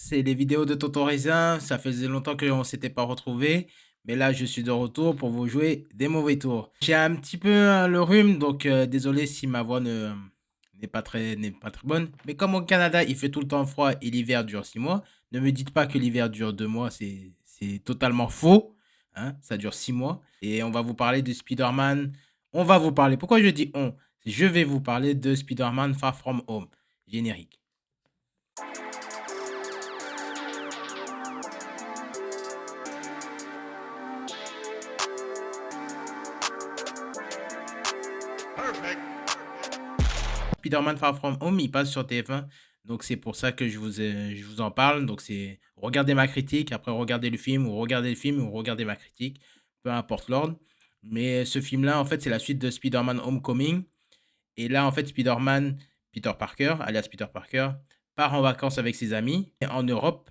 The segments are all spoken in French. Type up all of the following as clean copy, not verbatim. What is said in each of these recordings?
c'est les vidéos de Tonton Raisin. Ça faisait longtemps qu'on s'était pas retrouvés, mais là, je suis de retour pour vous jouer des mauvais tours. J'ai un petit peu le rhume, donc désolé si ma voix n'est pas très bonne. Mais comme au Canada, il fait tout le temps froid et l'hiver dure 6 mois, ne me dites pas que l'hiver dure 2 mois, c'est totalement faux. Hein, ça dure 6 mois. Et on va vous parler de Spider-Man. On va vous parler. Pourquoi je dis on? Je vais vous parler de Spider-Man Far From Home. Générique. Spider-Man Far From Home, il passe sur TF1. Donc c'est pour ça que je vous en parle. Donc c'est regardez ma critique, après regardez le film, ou regardez le film, ou regardez ma critique, peu importe l'ordre. Mais ce film-là, en fait, c'est la suite de Spider-Man Homecoming. Et là, en fait, Spider-Man, Peter Parker, alias Peter Parker, part en vacances avec ses amis en Europe.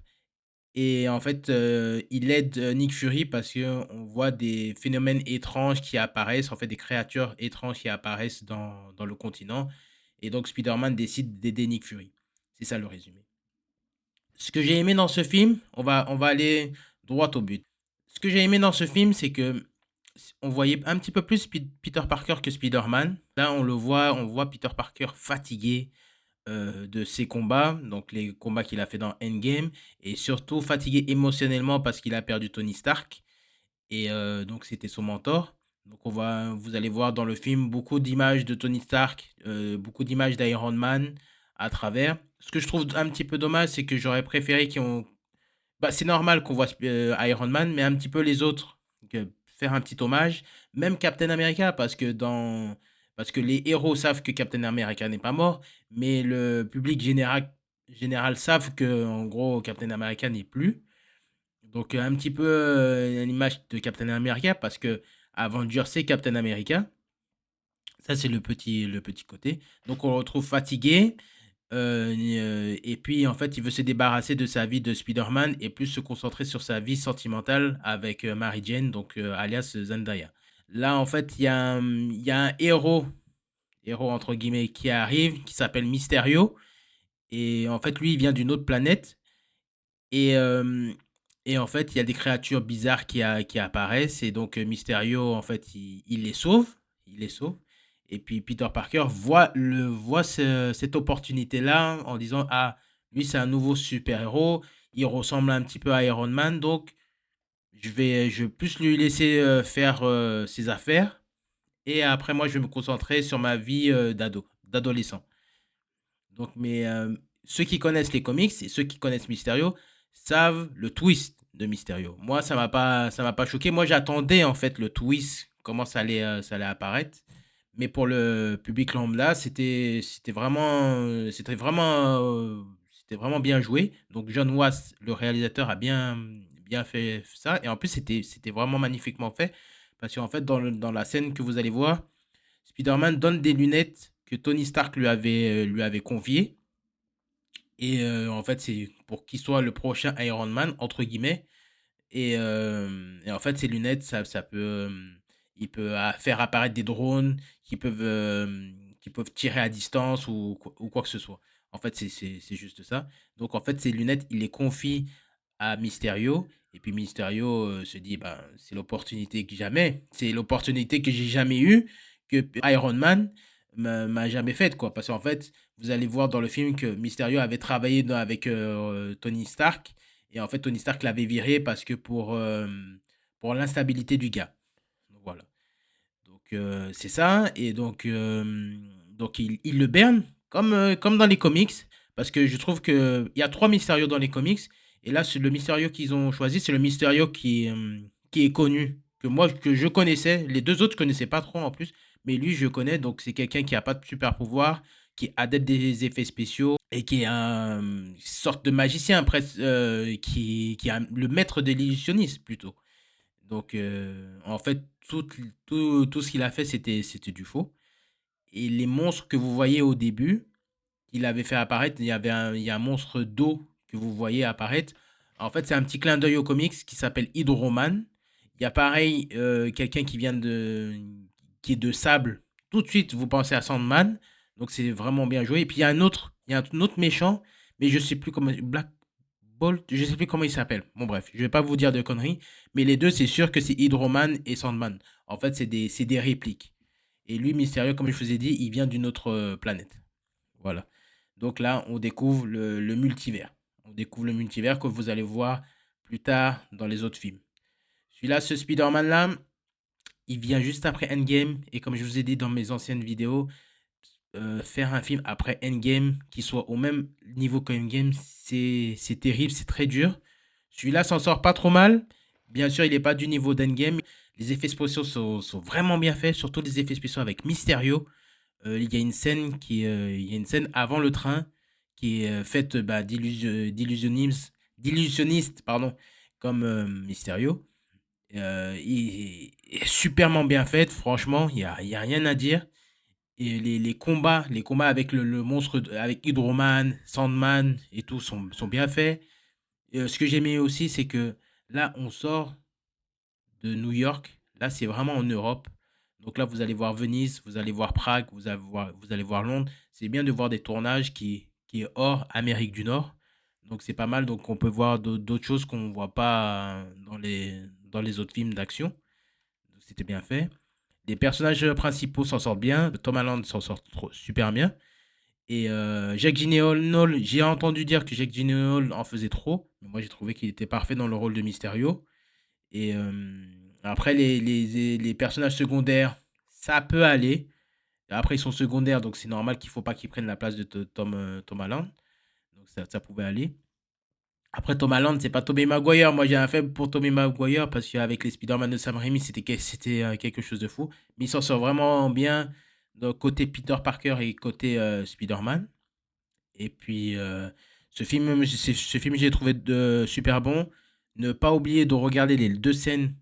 Et en fait, il aide Nick Fury parce qu'on voit des phénomènes étranges qui apparaissent, en fait, des créatures étranges qui apparaissent dans le continent. Et donc, Spider-Man décide d'aider Nick Fury. C'est ça le résumé. Ce que j'ai aimé dans ce film, on va aller droit au but. Ce que j'ai aimé dans ce film, c'est que on voyait un petit peu plus Peter Parker que Spider-Man. Là, on voit Peter Parker fatigué, de ses combats, donc les combats qu'il a fait dans Endgame, et surtout fatigué émotionnellement parce qu'il a perdu Tony Stark, et donc c'était son mentor. Donc vous allez voir dans le film beaucoup d'images de Tony Stark, beaucoup d'images d'Iron Man à travers. Ce que je trouve un petit peu dommage, c'est que j'aurais préféré qu'ils ont... Bah, c'est normal qu'on voit Iron Man, mais un petit peu les autres. Faire un petit hommage. Même Captain America, parce que les héros savent que Captain America n'est pas mort, mais le public général savent que, en gros, Captain America n'est plus. Donc, un petit peu l'image de Captain America, parce que Avengers, c'est Captain America. Ça, c'est le petit côté. Donc, on le retrouve fatigué. Et puis, en fait, il veut se débarrasser de sa vie de Spider-Man et plus se concentrer sur sa vie sentimentale avec Mary Jane, donc alias Zendaya. Là, en fait, il y a un héros entre guillemets, qui arrive, qui s'appelle Mysterio. Et en fait, lui, il vient d'une autre planète. Et, euh, et en fait, il y a des créatures bizarres qui apparaissent. Et donc, Mysterio, en fait, il les sauve. Il les sauve. Et puis, Peter Parker voit cette opportunité-là en disant, ah, lui, c'est un nouveau super-héros. Il ressemble un petit peu à Iron Man. Donc, je vais plus lui laisser faire ses affaires. Et après, moi, je vais me concentrer sur ma vie d'adolescent. Donc, mais ceux qui connaissent les comics et ceux qui connaissent Mysterio savent le twist de Mysterio. Moi, ça m'a pas choqué. Moi, j'attendais en fait le twist, comment ça allait apparaître. Mais pour le public lambda, c'était vraiment bien joué. Donc, John Watts, le réalisateur, a bien fait ça. Et en plus, c'était vraiment magnifiquement fait. Parce qu'en fait, dans la scène que vous allez voir, Spider-Man donne des lunettes que Tony Stark lui avait confiées. Et en fait, c'est pour qu'il soit le prochain Iron Man, entre guillemets. Et en fait, ces lunettes, il peut faire apparaître des drones qui peuvent tirer à distance ou quoi que ce soit. En fait, c'est juste ça. Donc, en fait, ces lunettes, il les confie à Mysterio. Et puis Mysterio se dit, ben, c'est l'opportunité que j'ai jamais eue, que Iron Man m'a jamais faite, quoi. Parce qu'en fait, vous allez voir dans le film que Mysterio avait travaillé avec Tony Stark. Et en fait, Tony Stark l'avait viré parce que pour l'instabilité du gars. Donc, voilà. Donc, c'est ça. Et donc il le berne, comme dans les comics. Parce que je trouve qu'il y a trois Mysterio dans les comics. Et là, le Mysterio qu'ils ont choisi, c'est le Mysterio qui est connu. Que je connaissais. Les deux autres, je connaissais pas trop en plus. Mais lui, je connais. Donc, c'est quelqu'un qui a pas de super pouvoir, qui est adepte des effets spéciaux et qui est une sorte de magicien, presque, qui est le maître de l'illusionnisme plutôt. Donc, en fait, tout ce qu'il a fait, c'était du faux. Et les monstres que vous voyez au début, qu'il avait fait apparaître, il y a un monstre d'eau que vous voyez apparaître. En fait, c'est un petit clin d'œil au comics qui s'appelle Hydroman. Il y a pareil, quelqu'un qui est de sable. Tout de suite, vous pensez à Sandman. Donc, c'est vraiment bien joué. Et puis, il y a un autre méchant, mais je sais plus comment. Bolt, je sais plus comment il s'appelle. Bon bref, je vais pas vous dire de conneries, mais les deux, c'est sûr que c'est Hydroman et Sandman. En fait, c'est des répliques. Et lui, Mysterio, comme je vous ai dit, il vient d'une autre planète. Voilà. Donc là, on découvre le multivers. On découvre le multivers que vous allez voir plus tard dans les autres films. Celui-là, ce Spider-Man-là, il vient juste après Endgame. Et comme je vous ai dit dans mes anciennes vidéos, faire un film après Endgame qui soit au même niveau que Endgame, c'est terrible, c'est très dur. Celui-là s'en sort pas trop mal. Bien sûr, il n'est pas du niveau d'Endgame. Les effets spéciaux sont vraiment bien faits, surtout les effets spéciaux avec Mysterio. Il y a une scène il y a une scène avant le train qui est faite bah, d'illusionnistes, pardon, comme Mysterio. Il est superment bien faite, franchement, il y a rien à dire. Et les combats avec le monstre, avec Hydroman, Sandman et tout sont bien faits. Et, ce que j'aimais aussi, c'est que là, on sort de New York. Là, c'est vraiment en Europe. Donc là, vous allez voir Venise, vous allez voir Prague, vous allez voir Londres. C'est bien de voir des tournages qui est hors Amérique du Nord. Donc c'est pas mal. Donc on peut voir d'autres choses qu'on ne voit pas dans les autres films d'action. Donc, c'était bien fait. Les personnages principaux s'en sortent bien. Tom Holland s'en sort super bien. Et Jake Gyllenhaal, j'ai entendu dire que Jake Gyllenhaal en faisait trop. Mais moi, j'ai trouvé qu'il était parfait dans le rôle de Mysterio. Et après, les personnages secondaires, ça peut aller. Après, ils sont secondaires, donc c'est normal qu'il ne faut pas qu'ils prennent la place de Tom Holland. Donc ça pouvait aller. Après, Tom Holland, c'est pas Tobey Maguire. Moi, j'ai un faible pour Tobey Maguire parce qu'avec les Spider-Man de Sam Raimi, c'était quelque chose de fou. Mais il s'en sort vraiment bien donc, côté Peter Parker et côté Spider-Man. Et puis, ce film, j'ai trouvé super bon. Ne pas oublier de regarder les deux scènes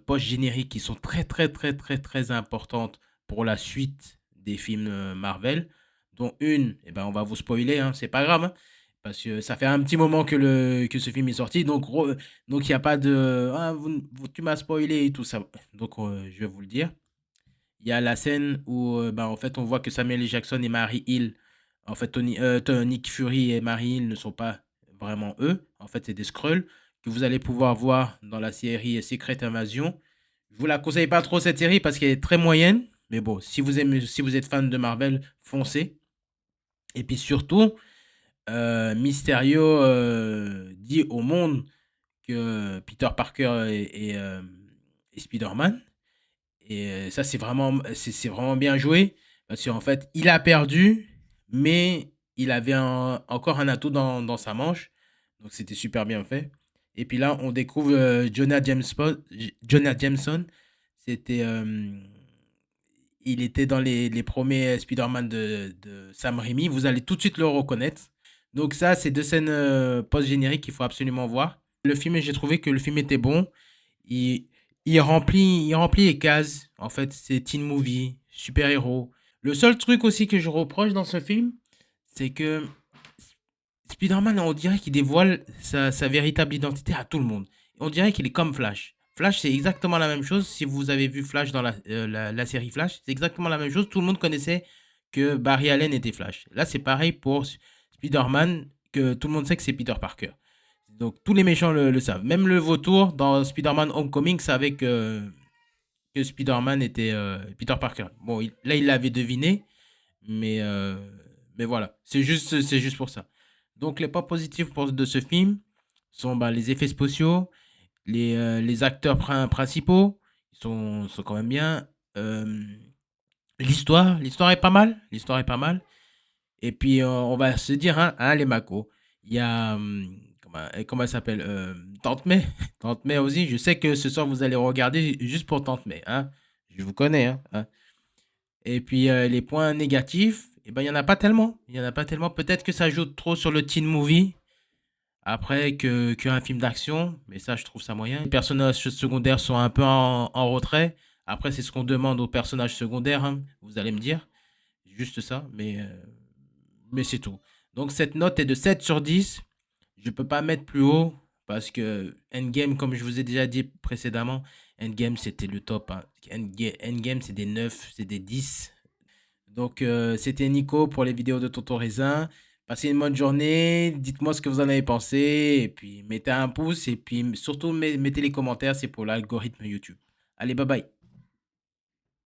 post-génériques qui sont très, très, très, très, très importantes pour la suite des films Marvel. Dont une, eh ben, on va vous spoiler, hein, c'est pas grave, hein, parce que ça fait un petit moment que ce film est sorti. Donc il n'y a pas de ah, tu m'as spoilé et tout ça. Donc, je vais vous le dire. Il y a la scène où bah, en fait, on voit que Samuel L. Jackson et Mary Hill, en fait, Nick Fury et Mary Hill ne sont pas vraiment eux. En fait, c'est des Skrulls que vous allez pouvoir voir dans la série Secret Invasion. Je vous la conseille pas trop cette série parce qu'elle est très moyenne. Mais bon, si vous êtes fan de Marvel, foncez. Et puis surtout, Mysterio dit au monde que Peter Parker est Spider-Man. Et ça, c'est vraiment bien joué. Parce qu'en fait, il a perdu, mais il avait encore un atout dans sa manche. Donc, c'était super bien fait. Et puis là, on découvre Jonah Jameson. C'était, il était dans les premiers Spider-Man de Sam Raimi. Vous allez tout de suite le reconnaître. Donc ça, c'est deux scènes post-génériques qu'il faut absolument voir. Le film, j'ai trouvé que le film était bon. Il, il remplit les cases. En fait, c'est teen movie, super-héros. Le seul truc aussi que je reproche dans ce film, c'est que Spider-Man, on dirait qu'il dévoile sa véritable identité à tout le monde. On dirait qu'il est comme Flash. Flash, c'est exactement la même chose. Si vous avez vu Flash dans la série Flash, c'est exactement la même chose. Tout le monde connaissait que Barry Allen était Flash. Là, c'est pareil pour Spider-Man, que tout le monde sait que c'est Peter Parker. Donc, tous les méchants le savent. Même le vautour dans Spider-Man Homecoming savait que Spider-Man était Peter Parker. Bon, là, il l'avait deviné, mais, euh, mais voilà. C'est juste pour ça. Donc, les points positifs de ce film sont bah, les effets spéciaux, les acteurs principaux, sont quand même bien. Euh, l'histoire est pas mal. L'histoire est pas mal. Et puis, on va se dire, hein, les macos. Il y a, comment elle s'appelle Tante May. Tante May aussi. Je sais que ce soir, vous allez regarder juste pour Tante May. Hein. Je vous connais. Hein. Et puis, les points négatifs, eh ben, il n'y en a pas tellement. Il y en a pas tellement. Peut-être que ça joue trop sur le teen movie. Après, qu'un film d'action. Mais ça, je trouve ça moyen. Les personnages secondaires sont un peu en retrait. Après, c'est ce qu'on demande aux personnages secondaires. Hein, vous allez me dire. Juste ça. Mais c'est tout. Donc cette note est de 7 sur 10. Je ne peux pas mettre plus haut parce que Endgame, comme je vous ai déjà dit précédemment, Endgame c'était le top. Hein. Endgame c'est des 9, c'est des 10. Donc c'était Nico pour les vidéos de Tonton Raisin. Passez une bonne journée. Dites-moi ce que vous en avez pensé. Et puis, mettez un pouce. Et puis, surtout, mettez les commentaires. C'est pour l'algorithme YouTube. Allez, bye bye.